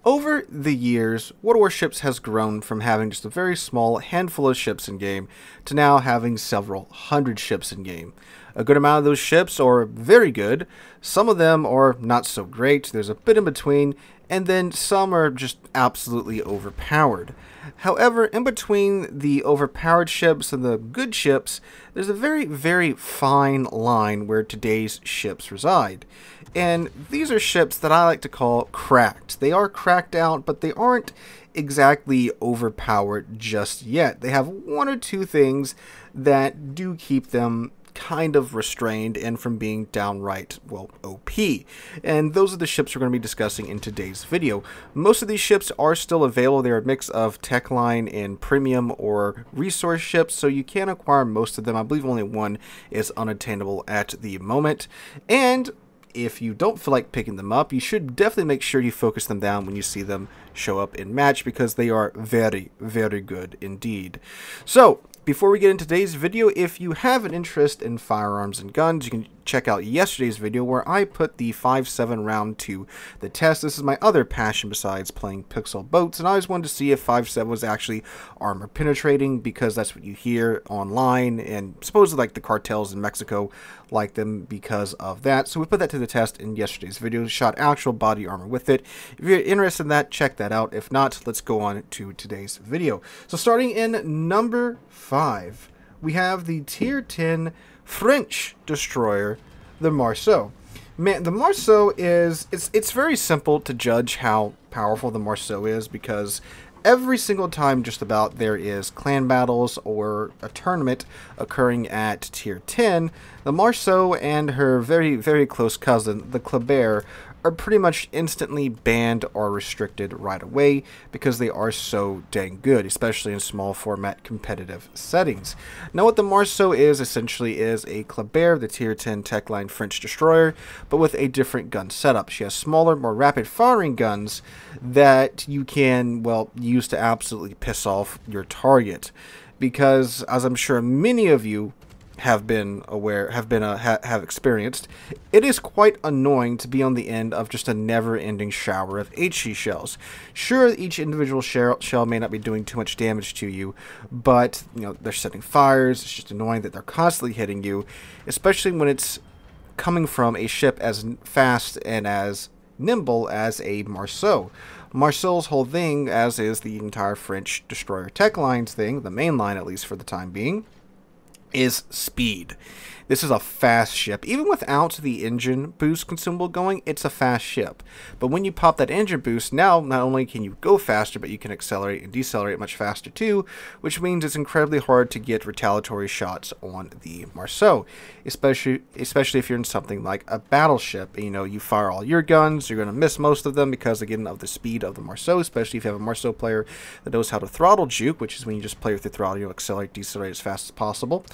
Over the years, Warships has grown from having just a very small handful of ships in game to now having several hundred ships in game. A good amount of those ships are very good, some of them are not so great, there's a bit in between, and then some are just absolutely overpowered. However, in between the overpowered ships and the good ships, there's a very fine line where today's ships reside. And these are ships that I like to call cracked. They are cracked out, but they aren't exactly overpowered just yet. They have one or two things that do keep them kind of restrained and from being downright, well, OP. And those are the ships we're going to be discussing in today's video. Most of these ships are still available. They're a mix of Techline and Premium or Resource ships, so you can acquire most of them. I believe only one is unattainable at the moment. And if you don't feel like picking them up, you should definitely make sure you focus them down when you see them show up in match, because they are very good indeed. So, before we get into today's video, if you have an interest in firearms and guns, you can check out yesterday's video where I put the 5.7 round to the test. This is my other passion besides playing pixel boats, and I always wanted to see if 5.7 was actually armor penetrating, because that's what you hear online, and supposedly like the cartels in Mexico like them because of that. So we put that to the test in yesterday's video, shot actual body armor with it. If you're interested in that, check that out. If not, let's go on to today's video. So starting in number 5, we have the tier 10 French destroyer, the Marceau. Man, the Marceau is, it's very simple to judge how powerful the Marceau is, because every single time just about there is clan battles or a tournament occurring at tier 10, the Marceau and her very close cousin, the Kleber, are pretty much instantly banned or restricted right away because they are so dang good, especially in small format competitive settings. Now what the Marceau is essentially is a Kleber, the tier 10 Techline French destroyer, but with a different gun setup. She has smaller, more rapid firing guns that you can, well, use to absolutely piss off your target. Because, as I'm sure many of you have been aware, have experienced, it is quite annoying to be on the end of just a never-ending shower of HE shells. Sure, each individual shell may not be doing too much damage to you, but you know, they're setting fires. It's just annoying that they're constantly hitting you, especially when it's coming from a ship as fast and as nimble as a Marceau. Marceau's whole thing, as is the entire French destroyer tech line's thing, the main line at least for the time being, is speed. This is a fast ship. Even without the engine boost consumable going, it's a fast ship. But when you pop that engine boost, now not only can you go faster, but you can accelerate and decelerate much faster too, which means it's incredibly hard to get retaliatory shots on the Marceau, especially if you're in something like a battleship. You know, you fire all your guns, you're going to miss most of them because, again, of the speed of the Marceau, especially if you have a Marceau player that knows how to throttle juke, which is when you just play with the throttle, you accelerate, decelerate as fast as possible.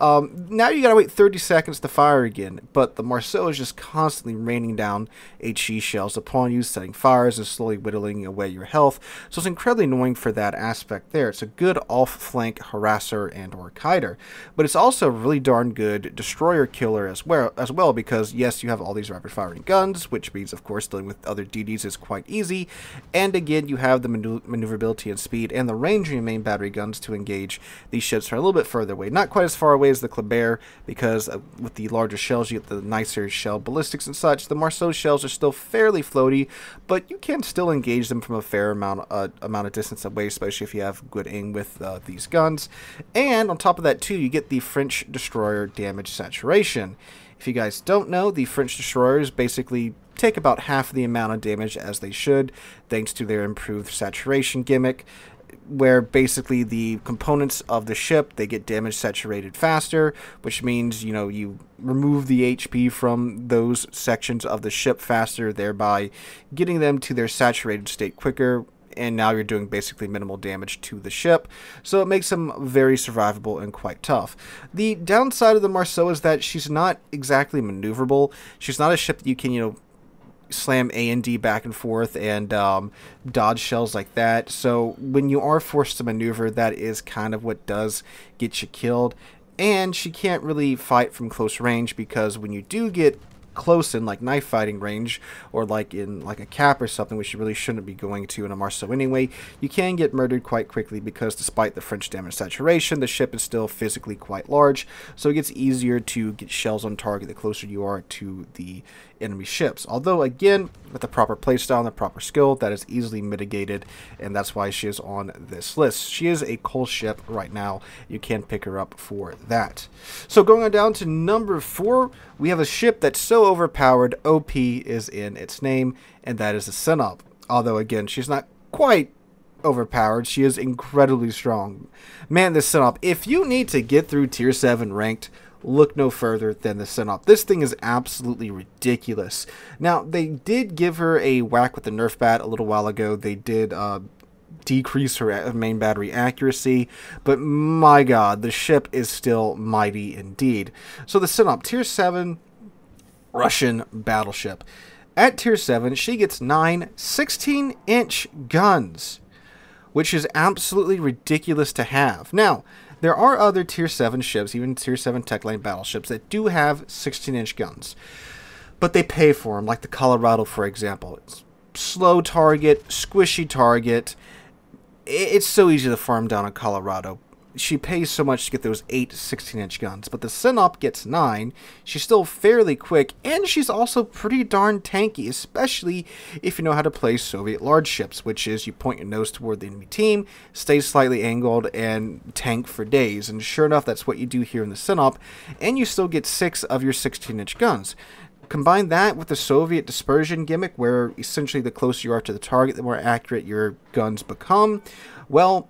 Now you got to wait 30 seconds to fire again, but the Marceau is just constantly raining down HE shells upon you, setting fires and slowly whittling away your health, so it's incredibly annoying for that aspect there. It's a good off-flank harasser and or kiter, but it's also a really darn good destroyer killer as well, because yes, you have all these rapid-firing guns, which means, of course, dealing with other DDs is quite easy, and again, you have the maneuverability and speed and the range of your main battery guns to engage these ships from a little bit further away. Not quite as far away as the Kleber, because with the larger shells you get the nicer shell ballistics and such. The Marceau shells are still fairly floaty, but you can still engage them from a fair amount of distance away, especially if you have good aim with these guns. And on top of that too, you get the French destroyer damage saturation. If you guys don't know, the French destroyers basically take about half the amount of damage as they should, thanks to their improved saturation gimmick, where basically the components of the ship, they get damage saturated faster, which means, you know, you remove the HP from those sections of the ship faster, thereby getting them to their saturated state quicker, and now you're doing basically minimal damage to the ship, so it makes them very survivable and quite tough. The downside of the Marceau is that she's not exactly maneuverable. She's not a ship that you can, you know, slam A and D back and forth and dodge shells like that. So when you are forced to maneuver, that is kind of what does get you killed. And she can't really fight from close range, because when you do get close in like knife fighting range, or like in like a cap or something, which you really shouldn't be going to in a Marceau anyway, you can get murdered quite quickly because despite the French damage saturation, the ship is still physically quite large, so it gets easier to get shells on target the closer you are to the enemy ships. Although again, with the proper playstyle and the proper skill, that is easily mitigated, and that's why she is on this list. She is a coal ship right now. You can pick her up for that. So going on down to number 4, we have a ship that's so overpowered, OP is in its name, and that is the Sinop. Although again, she's not quite overpowered, she is incredibly strong. Man, this Sinop, if you need to get through tier 7 ranked, look no further than the Sinop. This thing is absolutely ridiculous. Now, they did give her a whack with the Nerf bat a little while ago. They did decrease her main battery accuracy, but my god, the ship is still mighty indeed. So the Sinop, tier 7 Russian battleship. At tier 7, she gets 9 16-inch guns, which is absolutely ridiculous to have. Now, there are other tier 7 ships, even tier 7 tech line battleships, that do have 16-inch guns, but they pay for them, like the Colorado, for example. It's slow target, squishy target. It's so easy to farm down a Colorado. She pays so much to get those 8 16-inch guns, but the Sinop gets 9. She's still fairly quick, and she's also pretty darn tanky, especially if you know how to play Soviet large ships, which is you point your nose toward the enemy team, stay slightly angled, and tank for days. And sure enough, that's what you do here in the Sinop, and you still get 6 of your 16-inch guns. Combine that with the Soviet dispersion gimmick, where essentially the closer you are to the target, the more accurate your guns become. Well,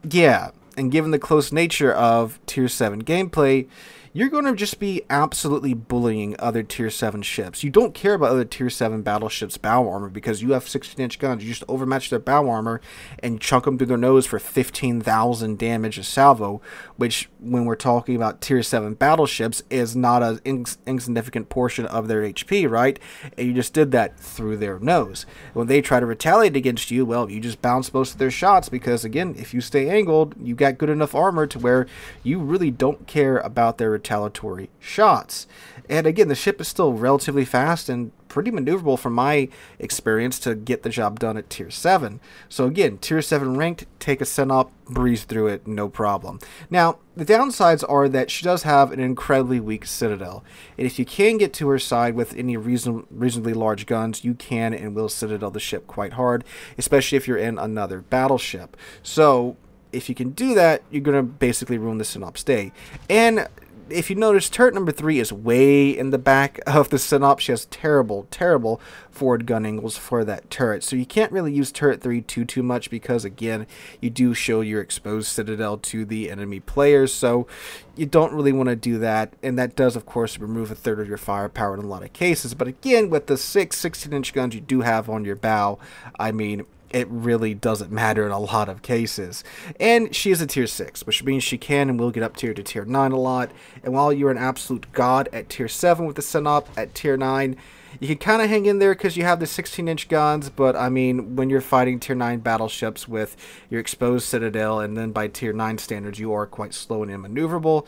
yeah. And given the close nature of tier 7 gameplay, you're going to just be absolutely bullying other tier 7 ships. You don't care about other tier 7 battleships' bow armor because you have 16-inch guns. You just overmatch their bow armor and chunk them through their nose for 15,000 damage a salvo, which, when we're talking about tier 7 battleships, is not an insignificant portion of their HP, right? And you just did that through their nose. When they try to retaliate against you, well, you just bounce most of their shots because, again, if you stay angled, you got good enough armor to where you really don't care about their retaliatory shots. And again, the ship is still relatively fast and pretty maneuverable from my experience to get the job done at tier 7. So again, tier 7 ranked, take a Sinop, breeze through it, no problem. Now, the downsides are that she does have an incredibly weak Citadel. And if you can get to her side with any reasonably large guns, you can and will Citadel the ship quite hard, especially if you're in another battleship. So if you can do that, you're going to basically ruin the Sinop's day. And if you notice, turret number 3 is way in the back of the Sinop. She has terrible, terrible forward gun angles for that turret. So you can't really use turret 3 too much because, again, you do show your exposed Citadel to the enemy players. So you don't really want to do that. And that does, of course, remove a third of your firepower in a lot of cases. But again, with the 6 16-inch guns you do have on your bow, I mean, it really doesn't matter in a lot of cases. And she is a tier 6, which means she can and will get up tier to tier 9 a lot. And while you're an absolute god at tier 7 with the Sinop, at tier 9, you can kind of hang in there because you have the 16-inch guns, but I mean, when you're fighting tier 9 battleships with your exposed Citadel, and then by tier 9 standards you are quite slow and immaneuverable,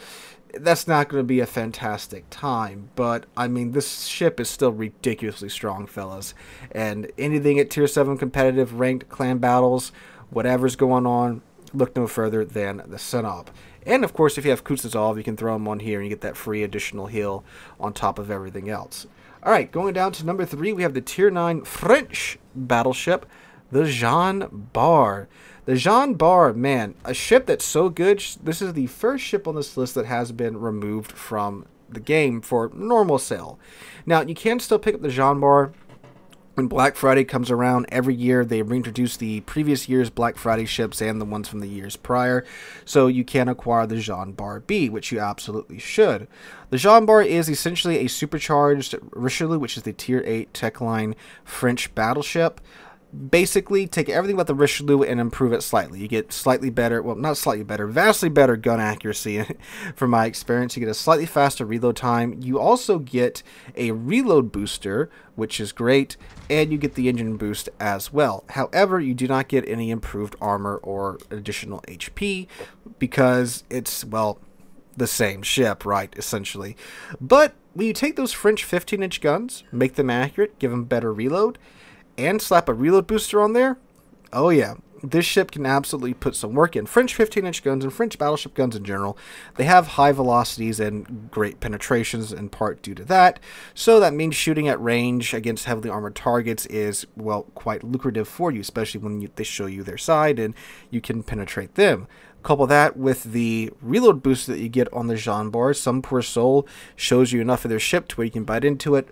that's not going to be a fantastic time. But I mean, this ship is still ridiculously strong, fellas, and anything at tier 7 competitive ranked clan battles, whatever's going on, look no further than the Sinop. And of course, if you have Kuznetsov, you can throw them on here and you get that free additional heal on top of everything else. Alright, going down to number 3, we have the tier 9 French battleship, the Jean Bart. The Jean Bart, man, a ship that's so good. This is the first ship on this list that has been removed from the game for normal sale. Now, you can still pick up the Jean Bart when Black Friday comes around. Every year they reintroduce the previous year's Black Friday ships and the ones from the years prior, so you can acquire the Jean Bart B, which you absolutely should. The Jean Bart is essentially a supercharged Richelieu, which is the tier 8 tech line French battleship. Basically, take everything about the Richelieu and improve it slightly. You get slightly better, well, not slightly better, vastly better gun accuracy from my experience. You get a slightly faster reload time. You also get a reload booster, which is great, and you get the engine boost as well. However, you do not get any improved armor or additional HP because it's, well, the same ship, right, essentially. But when you take those French 15-inch guns, make them accurate, give them better reload, and slap a reload booster on there, oh yeah, this ship can absolutely put some work in. French 15-inch guns and French battleship guns in general, they have high velocities and great penetrations in part due to that. So that means shooting at range against heavily armored targets is, well, quite lucrative for you, especially when they show you their side and you can penetrate them. Couple that with the reload boost that you get on the Jean bar. Some poor soul shows you enough of their ship to where you can bite into it,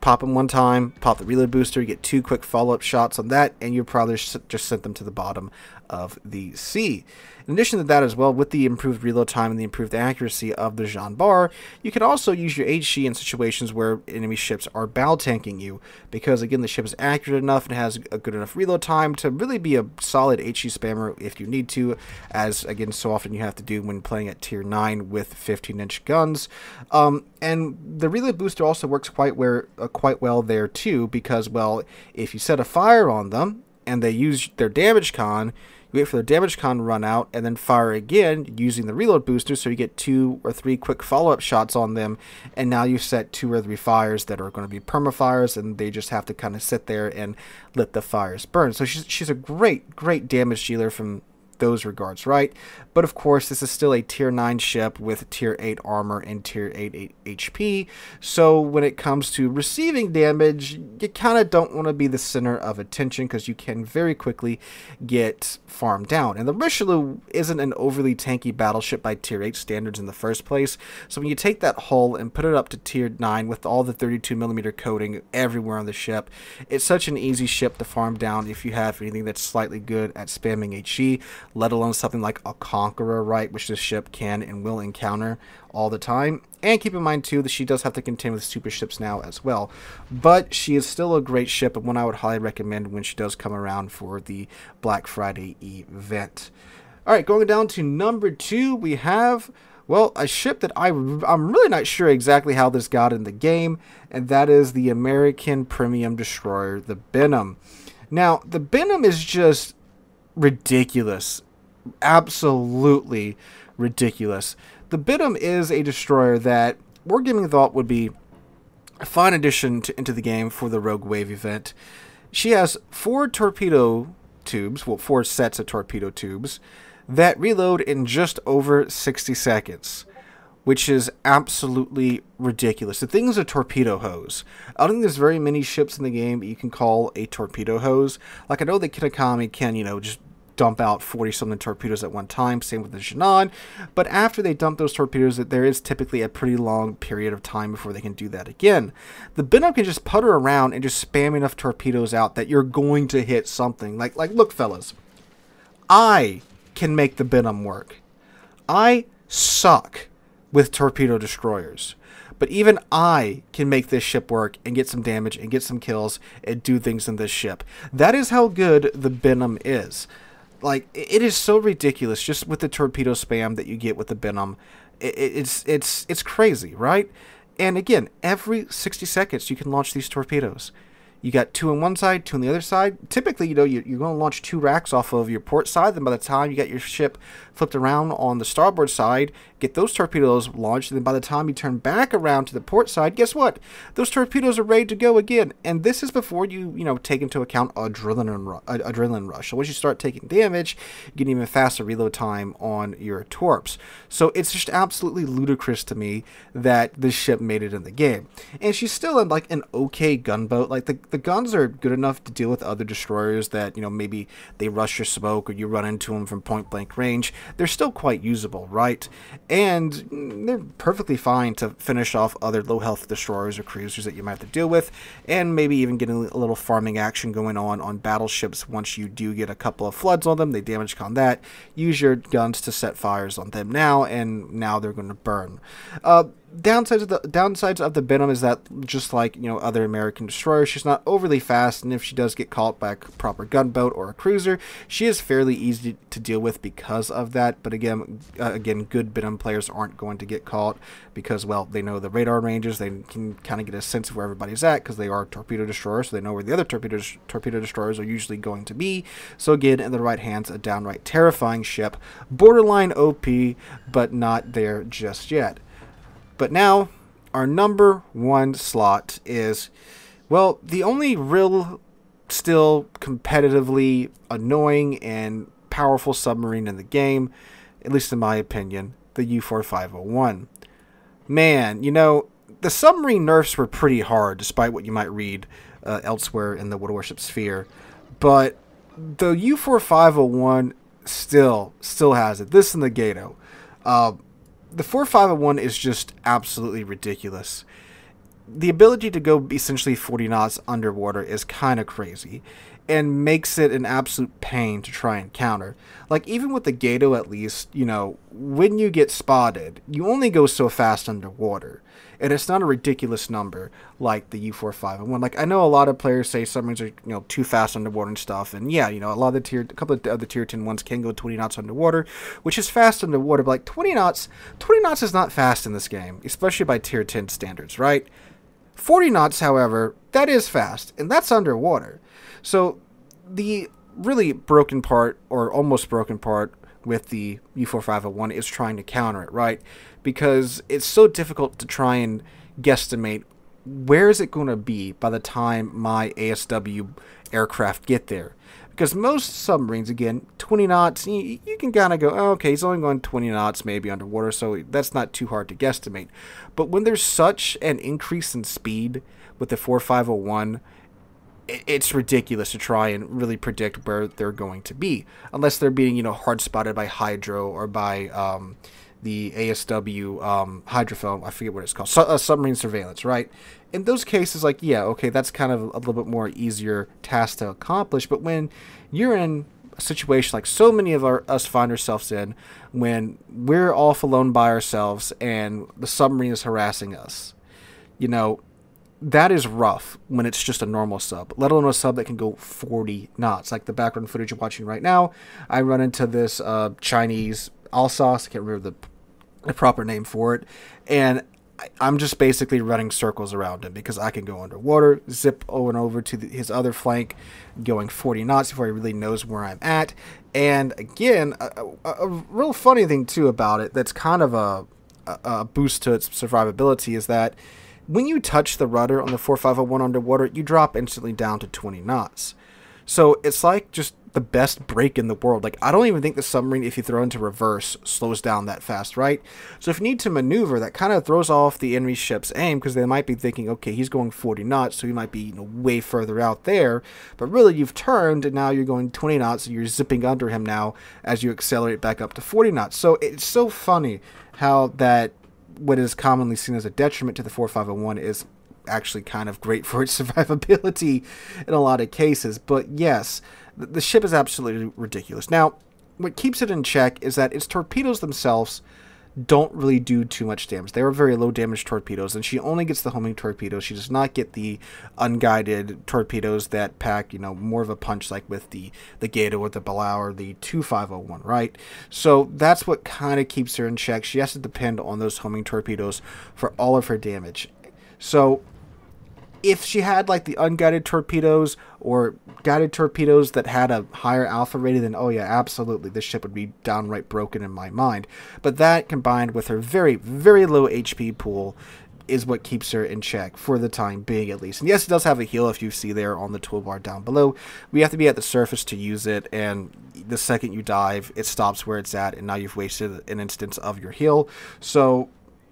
pop them one time, pop the reload booster, you get 2 quick follow-up shots on that, and you probably just sent them to the bottom of the sea. In addition to that as well, with the improved reload time and the improved accuracy of the Jean bar, you can also use your HE in situations where enemy ships are bow tanking you, because again, the ship is accurate enough and has a good enough reload time to really be a solid HE spammer if you need to, as again, so often you have to do when playing at tier 9 with 15-inch guns. And the reload booster also works quite well there too, because, well, if you set a fire on them and they use their damage con, you wait for their damage con to run out and then fire again using the reload booster, so you get 2 or 3 quick follow-up shots on them, and now you set 2 or 3 fires that are going to be perma-fires, and they just have to kind of sit there and let the fires burn. So she's a great damage dealer from those regards, right? But of course, this is still a tier 9 ship with tier 8 armor and tier 8 HP, so when it comes to receiving damage, you kind of don't want to be the center of attention, because you can very quickly get farmed down. And the Richelieu isn't an overly tanky battleship by tier 8 standards in the first place, so when you take that hull and put it up to tier 9 with all the 32mm coating everywhere on the ship, it's such an easy ship to farm down if you have anything that's slightly good at spamming HE, let alone something like a Conqueror, right, which this ship can and will encounter all the time. And keep in mind too that she does have to contend with super ships now as well, but she is still a great ship and one I would highly recommend when she does come around for the Black Friday event. Alright, going down to number 2, we have, well, a ship that I'm really not sure exactly how this got in the game, and that is the American premium destroyer, the Benham. Now, the Benham is just ridiculous. Absolutely ridiculous. The Benham is a destroyer that Wargaming thought would be a fine addition into the game for the Rogue Wave event. She has 4 torpedo tubes, well, 4 sets of torpedo tubes that reload in just over 60 seconds, which is absolutely ridiculous. The thing is a torpedo hose. I don't think there's very many ships in the game that you can call a torpedo hose. Like, I know the Kitakami can, just dump out 40-something torpedoes at one time, same with the Shannon, but after they dump those torpedoes, there is typically a pretty long period of time before they can do that again. The Benham can just putter around and just spam enough torpedoes out that you're going to hit something. Like look, fellas, I can make the Benham work. I suck with torpedo destroyers, but even I can make this ship work and get some damage and get some kills and do things in this ship. That is how good the Benham is. Like, it is so ridiculous just with the torpedo spam that you get with the Benham. It's crazy, right? And again, every 60 seconds you can launch these torpedoes. You got 2 on one side, 2 on the other side. Typically, you're going to launch 2 racks off of your port side. Then by the time you get your ship flipped around on the starboard side, get those torpedoes launched. And then by the time you turn back around to the port side, guess what? Those torpedoes are ready to go again. And this is before you take into account adrenaline rush. So once you start taking damage, you get even faster reload time on your torps. So it's just absolutely ludicrous to me that this ship made it in the game. And she's still in like an okay gunboat. Like the guns are good enough to deal with other destroyers that, maybe they rush your smoke or you run into them from point blank range. They're still quite usable, right? And they're perfectly fine to finish off other low health destroyers or cruisers that you might have to deal with, and maybe even getting a little farming action going on battleships. Once you do get a couple of floods on them, they damage con that. Use your guns to set fires on them now, and now they're going to burn. Downsides of the Benham is that, just like other American destroyers, she's not overly fast, and if she does get caught by a proper gunboat or a cruiser, she is fairly easy to deal with because of that. But again, good Benham players aren't going to get caught because, well, they know the radar ranges. They can kind of get a sense of where everybody's at because they are torpedo destroyers, so they know where the other torpedo destroyers are usually going to be. So again, in the right hands, a downright terrifying ship, borderline OP, but not there just yet. But now, our number 1 slot is, well, the only real, still competitively annoying and powerful submarine in the game, at least in my opinion, the U-4501. Man, you know, the submarine nerfs were pretty hard, despite what you might read elsewhere in the Warship sphere. But the U-4501 still has it. This and the Gato. The 4501 is just absolutely ridiculous. The ability to go essentially 40 knots underwater is kind of crazy and makes it an absolute pain to try and counter. Like, even with the Gato, at least, you know, when you get spotted, you only go so fast underwater. And it's not a ridiculous number like the U-4501. Like, I know a lot of players say submarines are, you know, too fast underwater and stuff. And yeah, you know, a couple of the tier 10 ones can go 20 knots underwater, which is fast underwater. But like 20 knots is not fast in this game, especially by tier 10 standards, right? 40 knots, however, that is fast, and that's underwater. So the really broken part, or almost broken part, with the U-4501 is trying to counter it, right? Because it's so difficult to try and guesstimate where is it going to be by the time my ASW aircraft get there. Because most submarines, again, 20 knots, you can kind of go, oh, okay, he's only going 20 knots maybe underwater, so that's not too hard to guesstimate. But when there's such an increase in speed with the 4501, it's ridiculous to try and really predict where they're going to be. Unless they're being, you know, hard spotted by Hydro or by the ASW hydrophone, I forget what it's called, submarine surveillance, right? In those cases, like, yeah, okay, that's kind of a little bit more easier task to accomplish. But when you're in a situation like so many of us find ourselves in, when we're off alone by ourselves and the submarine is harassing us, you know, that is rough when it's just a normal sub, let alone a sub that can go 40 knots. Like the background footage you're watching right now, I run into this Chinese Alsace, I can't remember the proper name for it, and I'm just basically running circles around him because I can go underwater, zip over to his other flank, going 40 knots before he really knows where I'm at. And again, a real funny thing too about it that's kind of a boost to its survivability is that when you touch the rudder on the 4501 underwater, you drop instantly down to 20 knots. So it's like just the best brake in the world. Like, I don't even think the submarine, if you throw into reverse, slows down that fast, right? So if you need to maneuver, that kind of throws off the enemy ship's aim, because they might be thinking, okay, he's going 40 knots, so he might be, you know, way further out there. But really, you've turned, and now you're going 20 knots, and you're zipping under him now as you accelerate back up to 40 knots. So it's so funny how that, what is commonly seen as a detriment to the 4501, is actually kind of great for its survivability in a lot of cases. But yes, the ship is absolutely ridiculous. Now, what keeps it in check is that its torpedoes themselves don't really do too much damage. They are very low damage torpedoes, and she only gets the homing torpedoes. She does not get the unguided torpedoes that pack, you know, more of a punch, like with the Gato or the Balau or the 2501, right? So that's what kind of keeps her in check. She has to depend on those homing torpedoes for all of her damage. So if she had like the unguided torpedoes or guided torpedoes that had a higher alpha rating, then oh yeah, absolutely, this ship would be downright broken in my mind. But that, combined with her very, very low HP pool, is what keeps her in check for the time being, at least. And yes, it does have a heal, if you see there on the toolbar down below. We have to be at the surface to use it, and the second you dive, it stops where it's at, and now you've wasted an instance of your heal. So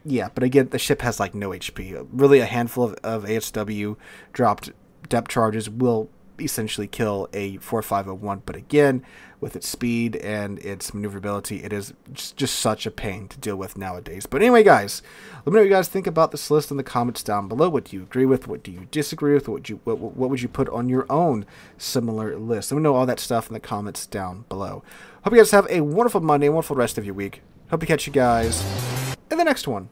yeah, but again, the ship has like no HP. Really, a handful of ASW dropped depth charges will essentially kill a 4501. But again, with its speed and its maneuverability, it is just such a pain to deal with nowadays. But anyway, guys, let me know what you guys think about this list in the comments down below. What do you agree with? What do you disagree with? What would you put on your own similar list? Let me know all that stuff in the comments down below. Hope you guys have a wonderful Monday, a wonderful rest of your week. Hope to catch you guys in the next one.